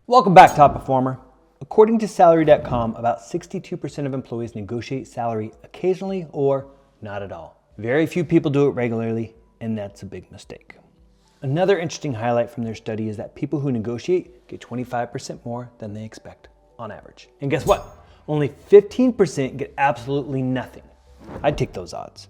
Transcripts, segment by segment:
Welcome back, top performer. According to salary.com, about 62% of employees negotiate salary occasionally or not at all. Very few people do it regularly, and that's a big mistake. Another interesting highlight from their study is that people who negotiate get 25% more than they expect on average. And guess what? Only 15% get absolutely nothing. I'd take those odds,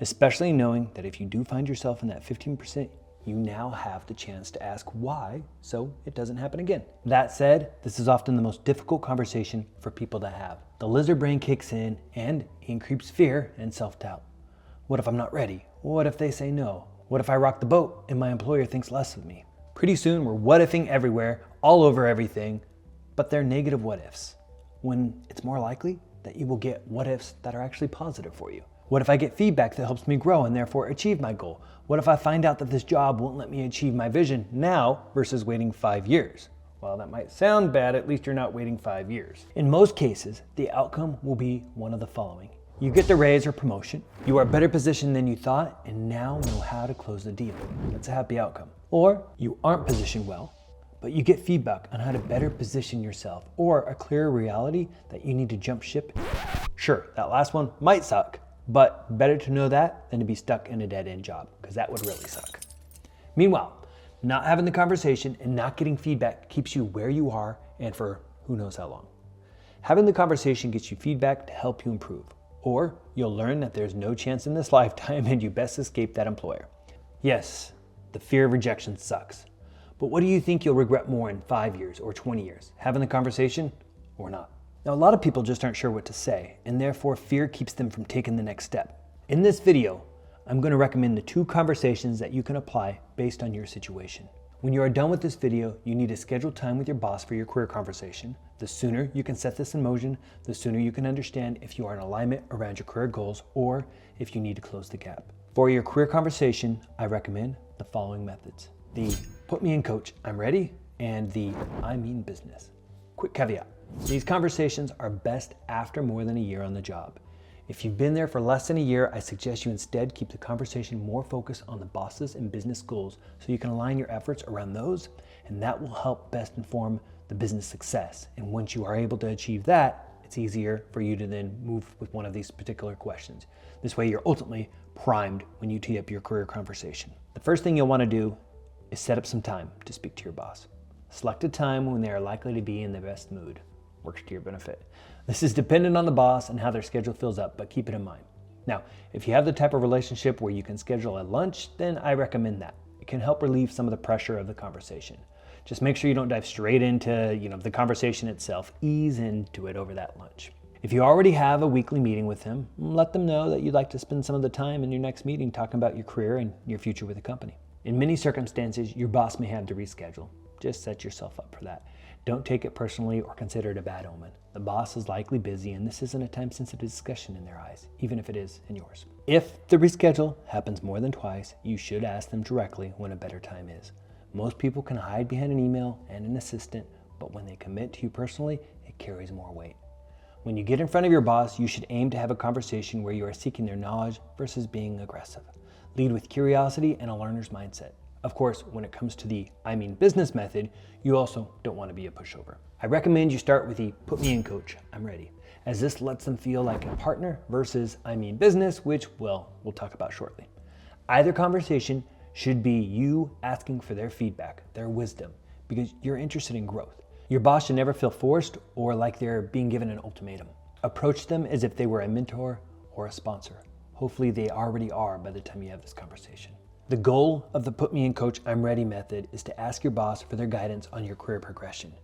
especially knowing that if you do find yourself in that 15%, you now have the chance to ask why so it doesn't happen again. That said, this is often the most difficult conversation for people to have. The lizard brain kicks in and in creeps fear and self-doubt. What if I'm not ready? What if they say no? What if I rock the boat and my employer thinks less of me? Pretty soon we're what-ifing everywhere, all over everything, but they're negative what-ifs, when it's more likely that you will get what-ifs that are actually positive for you. What if I get feedback that helps me grow and therefore achieve my goal? What if I find out that this job won't let me achieve my vision now versus waiting 5 years? While that might sound bad, at least you're not waiting 5 years. In most cases, the outcome will be one of the following. You get the raise or promotion, you are better positioned than you thought, and now know how to close the deal. That's a happy outcome. Or you aren't positioned well, but you get feedback on how to better position yourself, or a clearer reality that you need to jump ship. Sure, that last one might suck, but better to know that than to be stuck in a dead-end job, because that would really suck. Meanwhile, not having the conversation and not getting feedback keeps you where you are and for who knows how long. Having the conversation gets you feedback to help you improve, or you'll learn that there's no chance in this lifetime and you best escape that employer. Yes, the fear of rejection sucks, but what do you think you'll regret more in 5 years or 20 years? Having the conversation or not? Now, a lot of people just aren't sure what to say, and therefore fear keeps them from taking the next step. In this video, I'm going to recommend the 2 conversations that you can apply based on your situation. When you are done with this video, you need to schedule time with your boss for your career conversation. The sooner you can set this in motion, the sooner you can understand if you are in alignment around your career goals or if you need to close the gap. For your career conversation, I recommend the following methods. The put me in coach, I'm ready, and the I mean business. Quick caveat. These conversations are best after more than a year on the job. If you've been there for less than a year, I suggest you instead keep the conversation more focused on the bosses and business goals so you can align your efforts around those, and that will help best inform the business success. And once you are able to achieve that, it's easier for you to then move with one of these particular questions. This way you're ultimately primed when you tee up your career conversation. The first thing you'll want to do is set up some time to speak to your boss. Select a time when they are likely to be in the best mood. Works to your benefit. This is dependent on the boss and how their schedule fills up, but keep it in mind. Now, if you have the type of relationship where you can schedule a lunch, then I recommend that. It can help relieve some of the pressure of the conversation. Just make sure you don't dive straight into, the conversation itself. Ease into it over that lunch. If you already have a weekly meeting with them, let them know that you'd like to spend some of the time in your next meeting talking about your career and your future with the company. In many circumstances, your boss may have to reschedule. Just set yourself up for that. Don't take it personally or consider it a bad omen. The boss is likely busy and this isn't a time-sensitive discussion in their eyes, even if it is in yours. If the reschedule happens more than twice, you should ask them directly when a better time is. Most people can hide behind an email and an assistant, but when they commit to you personally, it carries more weight. When you get in front of your boss, you should aim to have a conversation where you are seeking their knowledge versus being aggressive. Lead with curiosity and a learner's mindset. Of course, when it comes to the I mean business method, you also don't want to be a pushover. I recommend you start with the put me in coach, I'm ready, as this lets them feel like a partner versus I mean business, which, we'll talk about shortly. Either conversation should be you asking for their feedback, their wisdom, because you're interested in growth. Your boss should never feel forced or like they're being given an ultimatum. Approach them as if they were a mentor or a sponsor. Hopefully they already are by the time you have this conversation. The goal of the Put Me in Coach, I'm Ready method is to ask your boss for their guidance on your career progression.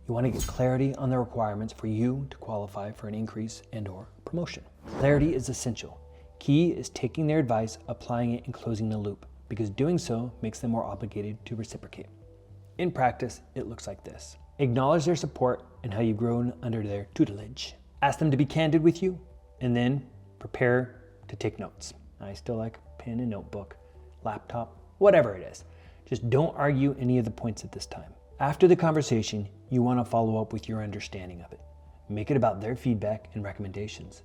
You want to get clarity on the requirements for you to qualify for an increase and/or promotion. Clarity is essential. Key is taking their advice, applying it, and closing the loop, because doing so makes them more obligated to reciprocate. In practice, it looks like this. Acknowledge their support and how you've grown under their tutelage. Ask them to be candid with you, and then prepare to take notes. I still like pen and notebook, laptop, whatever it is. Just don't argue any of the points at this time. After the conversation, you want to follow up with your understanding of it. Make it about their feedback and recommendations.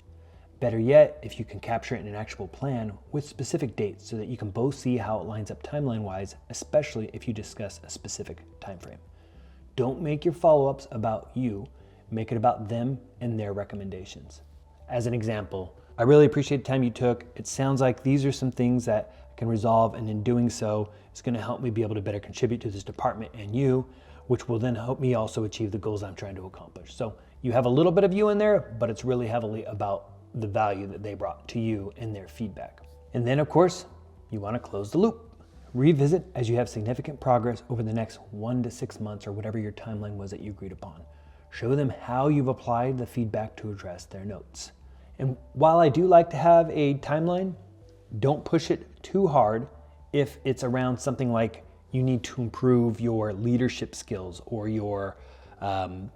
Better yet, if you can capture it in an actual plan with specific dates so that you can both see how it lines up timeline-wise, especially if you discuss a specific time frame. Don't make your follow-ups about you. Make it about them and their recommendations. As an example, I really appreciate the time you took. It sounds like these are some things that I can resolve, and in doing so, it's going to help me be able to better contribute to this department and you, which will then help me also achieve the goals I'm trying to accomplish. So you have a little bit of you in there, but it's really heavily about the value that they brought to you and their feedback. And then, of course, you want to close the loop. Revisit as you have significant progress over the next 1 to 6 months or whatever your timeline was that you agreed upon. Show them how you've applied the feedback to address their notes. And while I do like to have a timeline, don't push it too hard if it's around something like you need to improve your leadership skills or your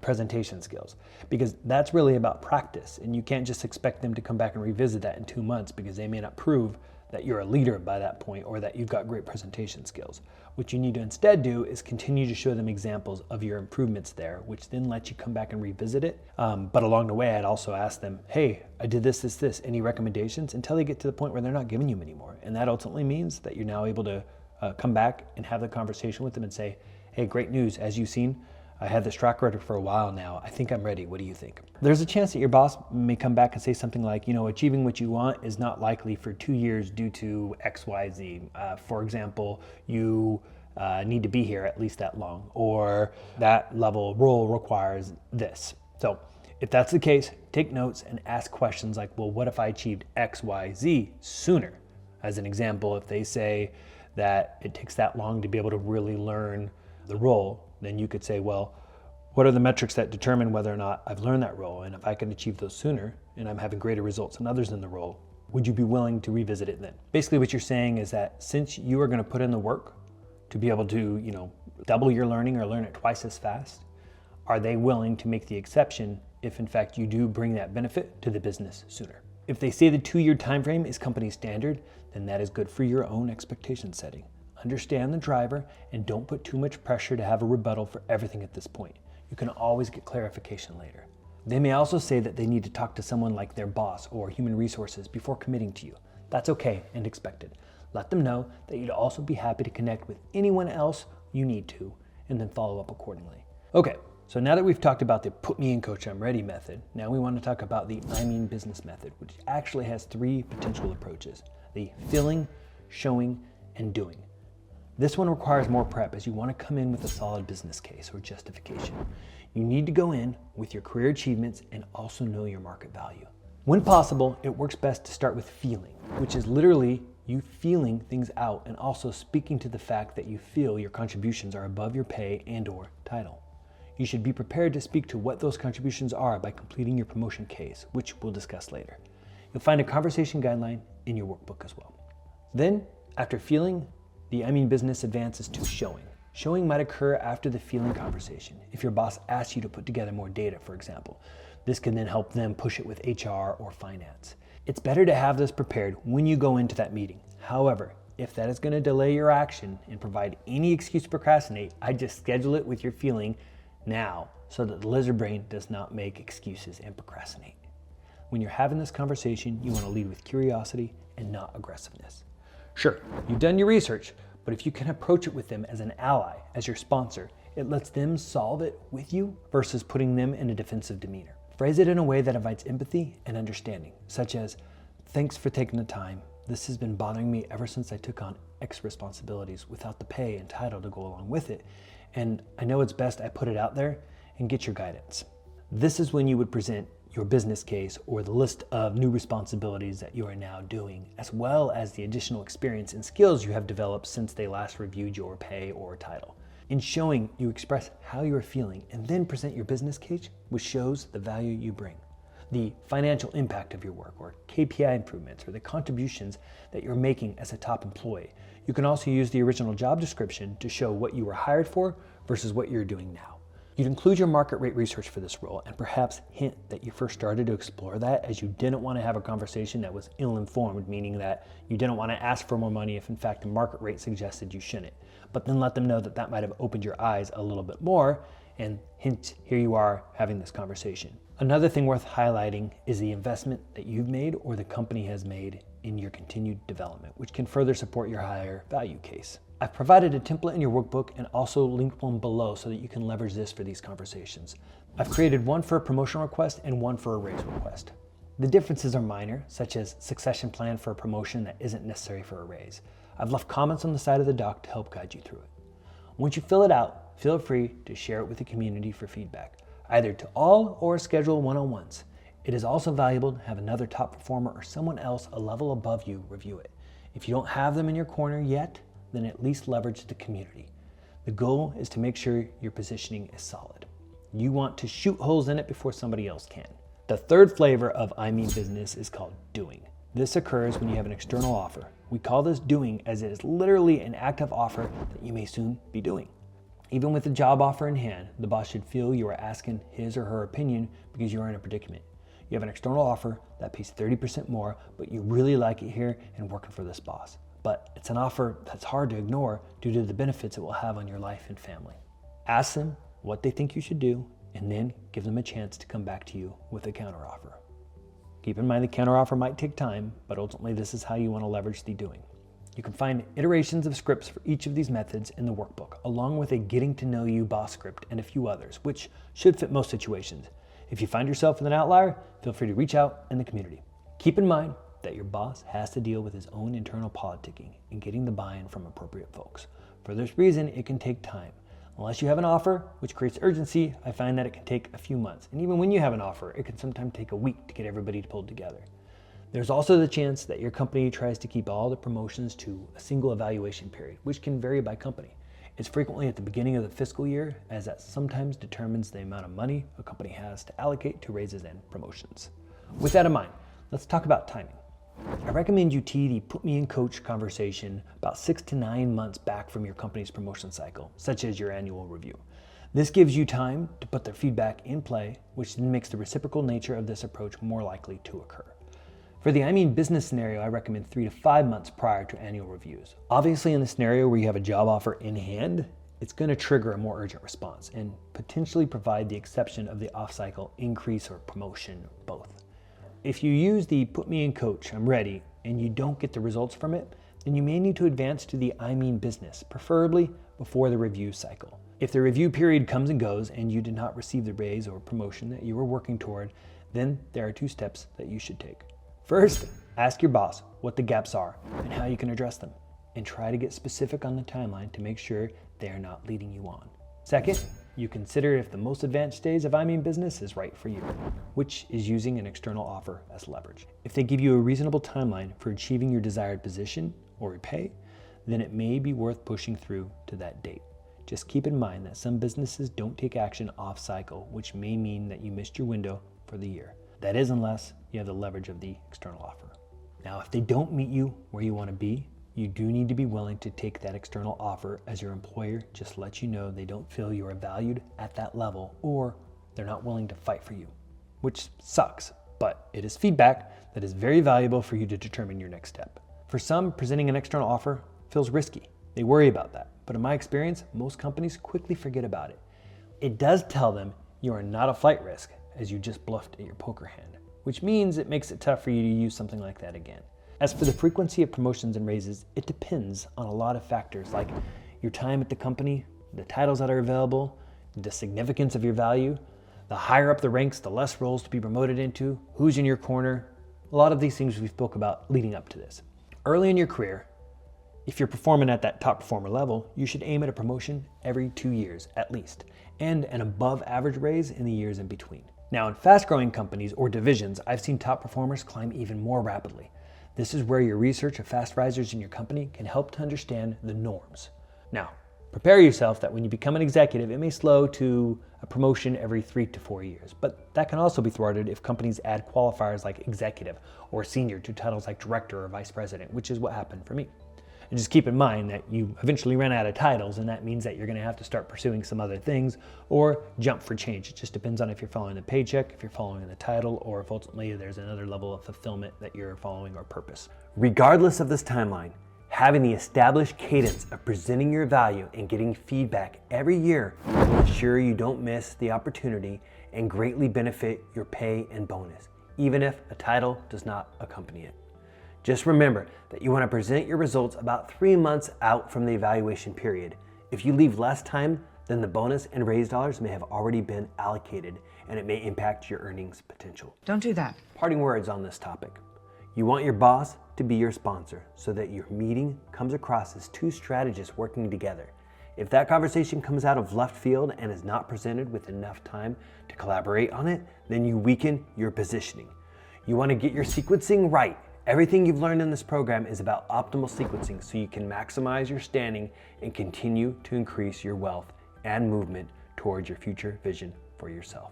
presentation skills, because that's really about practice, and you can't just expect them to come back and revisit that in 2 months because they may not prove that you're a leader by that point or that you've got great presentation skills. What you need to instead do is continue to show them examples of your improvements there, which then lets you come back and revisit it. But along the way, I'd also ask them, hey, I did this, any recommendations? Until they get to the point where they're not giving you them anymore. And that ultimately means that you're now able to come back and have the conversation with them and say, hey, great news, as you've seen, I had this track record for a while now. I think I'm ready. What do you think? There's a chance that your boss may come back and say something like, achieving what you want is not likely for 2 years due to X, Y, Z. For example, you need to be here at least that long, or that level role requires this. So if that's the case, take notes and ask questions like, well, what if I achieved X, Y, Z sooner? As an example, if they say that it takes that long to be able to really learn the role, then you could say, well, what are the metrics that determine whether or not I've learned that role? And if I can achieve those sooner and I'm having greater results than others in the role, would you be willing to revisit it then? Basically what you're saying is that since you are going to put in the work to be able to, double your learning or learn it twice as fast, are they willing to make the exception if in fact you do bring that benefit to the business sooner? If they say the 2-year time frame is company standard, then that is good for your own expectation setting. Understand the driver and don't put too much pressure to have a rebuttal for everything at this point. You can always get clarification later. They may also say that they need to talk to someone like their boss or human resources before committing to you. That's okay and expected. Let them know that you'd also be happy to connect with anyone else you need to, and then follow up accordingly. Okay, so now that we've talked about the put me in coach I'm ready method, now we want to talk about the I mean business method, which actually has 3 potential approaches: the feeling, showing, and doing. This one requires more prep as you want to come in with a solid business case or justification. You need to go in with your career achievements and also know your market value. When possible, it works best to start with feeling, which is literally you feeling things out and also speaking to the fact that you feel your contributions are above your pay and/or title. You should be prepared to speak to what those contributions are by completing your promotion case, which we'll discuss later. You'll find a conversation guideline in your workbook as well. Then, after feeling, the I mean business advances to showing. Showing might occur after the feeling conversation. If your boss asks you to put together more data, for example, this can then help them push it with HR or finance. It's better to have this prepared when you go into that meeting. However, if that is going to delay your action and provide any excuse to procrastinate, I just schedule it with your feeling now so that the lizard brain does not make excuses and procrastinate. When you're having this conversation, you want to lead with curiosity and not aggressiveness. Sure, you've done your research, but if you can approach it with them as an ally, as your sponsor, it lets them solve it with you versus putting them in a defensive demeanor. Phrase it in a way that invites empathy and understanding, such as, thanks for taking the time. This has been bothering me ever since I took on X responsibilities without the pay and title to go along with it. And I know it's best I put it out there and get your guidance. This is when you would present your business case or the list of new responsibilities that you are now doing, as well as the additional experience and skills you have developed since they last reviewed your pay or title. In showing, you express how you are feeling and then present your business case, which shows the value you bring, the financial impact of your work or KPI improvements or the contributions that you're making as a top employee. You can also use the original job description to show what you were hired for versus what you're doing now. You'd include your market rate research for this role and perhaps hint that you first started to explore that as you didn't want to have a conversation that was ill-informed, meaning that you didn't want to ask for more money if in fact the market rate suggested you shouldn't. But then let them know that that might have opened your eyes a little bit more and hint, here you are having this conversation. Another thing worth highlighting is the investment that you've made or the company has made in your continued development, which can further support your higher value case. I've provided a template in your workbook and also linked one below so that you can leverage this for these conversations. I've created one for a promotion request and one for a raise request. The differences are minor, such as succession plan for a promotion that isn't necessary for a raise. I've left comments on the side of the doc to help guide you through it. Once you fill it out, feel free to share it with the community for feedback, either to all or schedule one-on-ones. It is also valuable to have another top performer or someone else a level above you review it. If you don't have them in your corner yet, then at least leverage the community. The goal is to make sure your positioning is solid. You want to shoot holes in it before somebody else can. The third flavor of I mean business is called doing. This occurs when you have an external offer. We call this doing as it is literally an active offer that you may soon be doing. Even with the job offer in hand, the boss should feel you are asking his or her opinion because you are in a predicament. You have an external offer that pays 30% more, but you really like it here and working for this boss. But it's an offer that's hard to ignore due to the benefits it will have on your life and family. Ask them what they think you should do, and then give them a chance to come back to you with a counteroffer. Keep in mind the counteroffer might take time, but ultimately this is how you want to leverage the doing. You can find iterations of scripts for each of these methods in the workbook, along with a getting to know you boss script and a few others, which should fit most situations. If you find yourself with an outlier, feel free to reach out in the community. Keep in mind that your boss has to deal with his own internal politicking and getting the buy-in from appropriate folks. For this reason, it can take time. Unless you have an offer, which creates urgency, I find that it can take a few months. And even when you have an offer, it can sometimes take a week to get everybody pulled together. There's also the chance that your company tries to keep all the promotions to a single evaluation period, which can vary by company. It's frequently at the beginning of the fiscal year, as that sometimes determines the amount of money a company has to allocate to raises and promotions. With that in mind, let's talk about timing. I recommend you tee the put me in coach conversation about 6 to 9 months back from your company's promotion cycle, such as your annual review. This gives you time to put their feedback in play, which then makes the reciprocal nature of this approach more likely to occur. For the I mean business scenario, I recommend 3 to 5 months prior to annual reviews. Obviously, in the scenario where you have a job offer in hand, it's going to trigger a more urgent response and potentially provide the exception of the off-cycle increase or promotion, both. If you use the put me in coach, I'm ready, and you don't get the results from it, then you may need to advance to the I mean business, preferably before the review cycle. If the review period comes and goes and you did not receive the raise or promotion that you were working toward, then there are 2 steps that you should take. First, ask your boss what the gaps are and how you can address them, and try to get specific on the timeline to make sure they are not leading you on. Second, you consider if the most advanced stage of I mean business is right for you, which is using an external offer as leverage. If they give you a reasonable timeline for achieving your desired position or pay, then it may be worth pushing through to that date. Just keep in mind that some businesses don't take action off cycle, which may mean that you missed your window for the year. That is unless you have the leverage of the external offer. Now, if they don't meet you where you want to be, you do need to be willing to take that external offer, as your employer just lets you know they don't feel you are valued at that level, or they're not willing to fight for you, which sucks, but it is feedback that is very valuable for you to determine your next step. For some, presenting an external offer feels risky. They worry about that, but in my experience, most companies quickly forget about it. It does tell them you are not a flight risk, as you just bluffed at your poker hand, which means it makes it tough for you to use something like that again. As for the frequency of promotions and raises, it depends on a lot of factors like your time at the company, the titles that are available, the significance of your value. The higher up the ranks, the less roles to be promoted into, who's in your corner. A lot of these things we spoke about leading up to this. Early in your career, if you're performing at that top performer level, you should aim at a promotion every 2 years at least, and an above average raise in the years in between. Now, in fast-growing companies or divisions, I've seen top performers climb even more rapidly. This is where your research of fast risers in your company can help to understand the norms. Now, prepare yourself that when you become an executive, it may slow to a promotion every 3 to 4 years, but that can also be thwarted if companies add qualifiers like executive or senior to titles like director or vice president, which is what happened for me. And just keep in mind that you eventually run out of titles, and that means that you're going to have to start pursuing some other things or jump for change. It just depends on if you're following the paycheck, if you're following the title, or if ultimately there's another level of fulfillment that you're following or purpose. Regardless of this timeline, having the established cadence of presenting your value and getting feedback every year will ensure you don't miss the opportunity and greatly benefit your pay and bonus, even if a title does not accompany it. Just remember that you want to present your results about 3 months out from the evaluation period. If you leave less time, then the bonus and raise dollars may have already been allocated, and it may impact your earnings potential. Don't do that. Parting words on this topic. You want your boss to be your sponsor so that your meeting comes across as two strategists working together. If that conversation comes out of left field and is not presented with enough time to collaborate on it, then you weaken your positioning. You want to get your sequencing right. Everything you've learned in this program is about optimal sequencing so you can maximize your standing and continue to increase your wealth and movement towards your future vision for yourself.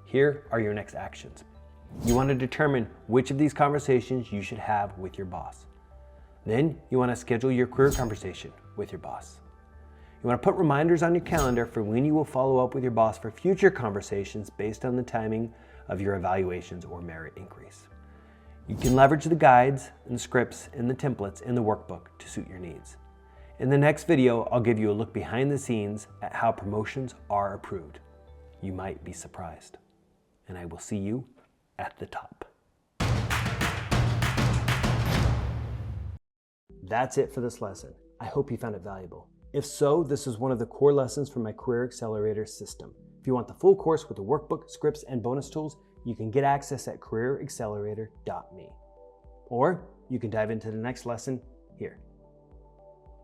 Here are your next actions. You want to determine which of these conversations you should have with your boss. Then you want to schedule your career conversation with your boss. You want to put reminders on your calendar for when you will follow up with your boss for future conversations based on the timing of your evaluations or merit increase. You can leverage the guides and the scripts and the templates in the workbook to suit your needs. In the next video, I'll give you a look behind the scenes at how promotions are approved. You might be surprised. And I will see you at the top. That's it for this lesson. I hope you found it valuable. If so, this is one of the core lessons from my Career Accelerator system. If you want the full course with the workbook, scripts, and bonus tools, you can get access at careeraccelerator.me. Or you can dive into the next lesson here.